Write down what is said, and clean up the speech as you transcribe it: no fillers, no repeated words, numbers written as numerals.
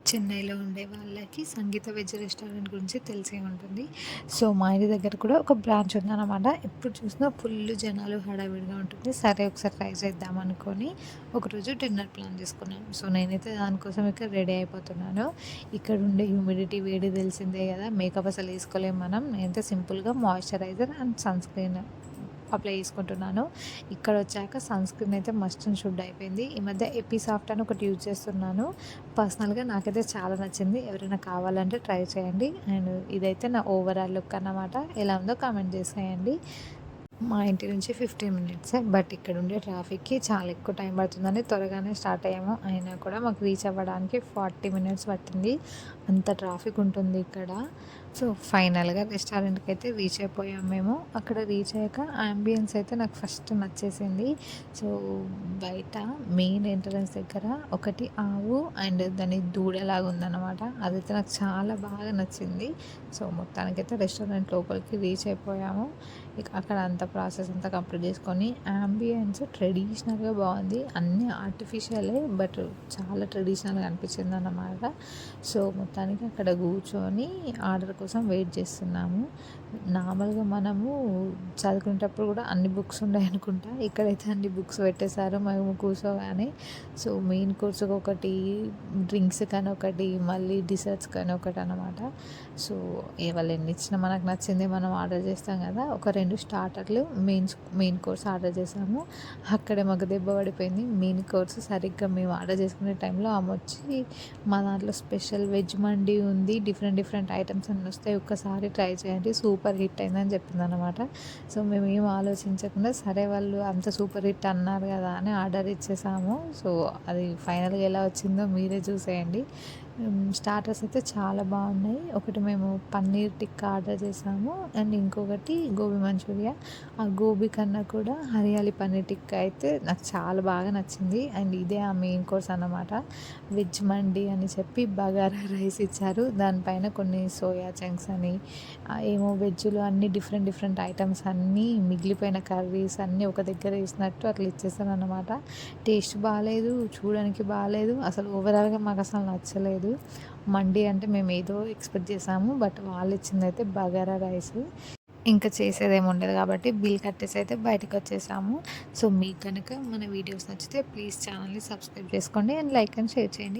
చెన్నైలో ఉండే వాళ్ళకి సంగీత వెజ్ రెస్టారెంట్ గురించి తెలిసే ఉంటుంది. సో, మా ఇంటి దగ్గర కూడా ఒక బ్రాంచ్ ఉందన్నమాట. ఎప్పుడు చూసినా ఫుల్లు జనాలు హడావిడిగా ఉంటుంది. సరే ఒకసారి ట్రై చేద్దాం అనుకోని ఒకరోజు డిన్నర్ ప్లాన్ చేసుకున్నాం. సో, నేనైతే దానికోసం ఇక్కడ రెడీ అయిపోతున్నాను. ఇక్కడ ఉండే హ్యూమిడిటీ వేడి తెలిసిందే కదా! మేకప్ అసలు ఏసుకోలేం మనం. నేనైతే సింపుల్‌గా moisturiser and sunscreen apply చేసుకుంటున్నాను. ఇక్కడొచ్చాక సన్ స్క్రీన్ అయితే మస్ట్ అండ్ షుడ్ అయిపోయింది. ఈ మధ్య ఎపిసాఫ్ట్ అని ఒకటి యూజ్ చేస్తున్నాను. పర్సనల్‌గా నాకైతే చాలా నచ్చింది. ఎవరైనా కావాలంటే ట్రై చేయండి. అండ్ ఇదైతే నా ఓవరాల్ లుక్ అన్నమాట. ఎలా ఉందో కామెంట్ చేసేయండి. మా ఇంటి నుంచి 15 మినిట్సే. బట్ ఇక్కడుండే ట్రాఫిక్‌కి చాలా ఎక్కువ టైం పడుతుందని త్వరగానే స్టార్ట్ అయ్యాము. అయినా కూడా మాకు రీచ్ అవ్వడానికి 40 మినిట్స్ పట్టింది. అంత ట్రాఫిక్ ఉంటుంది ఇక్కడ. సో, ఫైనల్‌గా రెస్టారెంట్‌కి అయితే రీచ్ అయిపోయాం మేము. అక్కడ రీచ్ అయ్యాక యాంబియన్స్ అయితే నాకు ఫస్ట్ నచ్చేసింది. సో, బయట మెయిన్ ఎంట్రన్స్ దగ్గర ఒకటి ఆవు అండ్ దాని దూడలాగా ఉందన్నమాట. అదైతే నాకు చాలా బాగా నచ్చింది. సో, మొత్తానికైతే రెస్టారెంట్ లోపలికి రీచ్ అయిపోయాము. ఇక అక్కడ అంత ప్రాసెస్ అంతా కంప్లీట్ చేసుకొని యాంబియన్స్ ట్రెడిషనల్‌గా బాగుంది. అన్నీ ఆర్టిఫిషియలే బట్ చాలా ట్రెడిషనల్‌గా అనిపించింది అన్నమాట. సో, మొత్తానికి అక్కడ కూర్చొని ఆర్డర్ కోసం వెయిట్ చేస్తున్నాము. నార్మల్‌గా మనము చదువుకునేటప్పుడు కూడా అన్ని బుక్స్ ఉన్నాయనుకుంటా. ఇక్కడైతే అన్ని బుక్స్ పెట్టేశారు మేము కూర్చోగానే. సో, మెయిన్ కోర్స్‌కి ఒకటి, డ్రింక్స్ కానీ ఒకటి, మళ్ళీ డిసర్ట్స్ కానీ ఒకటి అనమాట. సో, వాళ్ళు ఎన్ని ఇచ్చినా మనకు నచ్చింది మనం ఆర్డర్ చేస్తాం కదా! ఒక 2 స్టార్టర్లు, మెయిన్ కోర్స్ ఆర్డర్ చేసాము. అక్కడే మాకు దెబ్బ పడిపోయింది. మెయిన్ కోర్స్ సరిగ్గా మేము ఆర్డర్ చేసుకునే టైంలో ఆమె వచ్చి మా దాంట్లో స్పెషల్ వెజ్ మండి ఉంది. డిఫరెంట్ డిఫరెంట్ ఐటమ్స్ అన్నీ వస్తాయి. ఒక్కసారి ట్రై చేయండి. సూపర్ హిట్ అయిందని చెప్పిందనమాట. సో, మేమేం ఆలోచించకుండా సరే వాళ్ళు అంత సూపర్ హిట్ అన్నారు కదా అని ఆర్డర్ ఇచ్చేసాము. సో, అది ఫైనల్‌గా ఎలా వచ్చిందో మీరే చూసేయండి. స్టార్టర్స్ అయితే చాలా బాగున్నాయి. ఒకటి మేము పన్నీర్ టిక్కా ఆర్డర్ చేసాము. అండ్ ఇంకొకటి గోబీ మంచూరియా. ఆ గోబీ కన్నా కూడా హరియాలి పన్నీర్ టిక్కా అయితే నాకు చాలా బాగా నచ్చింది. అండ్ ఇదే ఆ మెయిన్ కోర్స్ అన్నమాట. వెజ్ మండి అని చెప్పి బగారా రైస్ ఇచ్చారు. దానిపైన కొన్ని సోయా చంక్స్ అని ఏమో వెజ్‌లో అన్ని డిఫరెంట్ డిఫరెంట్ ఐటమ్స్ అన్నీ మిగిలిపోయిన కర్రీస్ అన్నీ ఒక దగ్గర వేసినట్టు అట్లా ఇచ్చేసారనమాట. టేస్ట్ బాలేదు, చూడడానికి బాలేదు. అసలు ఓవరాల్‌గా మాకసలు నచ్చలేదు. మండి అంటే మేము ఏదో ఎక్స్‌పెక్ట్ చేసాము. బట్ వాళ్ళిచ్చిందయితే బగారా రైసు. ఇంకా చేసేదేమి ఉండదు కాబట్టి బిల్ కట్టేసి అయితే బయటకొచ్చేసాము. సో, మీకు గనక మన వీడియోస్ నచ్చితే ప్లీజ్ ఛానల్‌ని సబ్స్క్రైబ్ చేసుకోండి. అండ్ లైక్ అండ్ షేర్ చేయండి.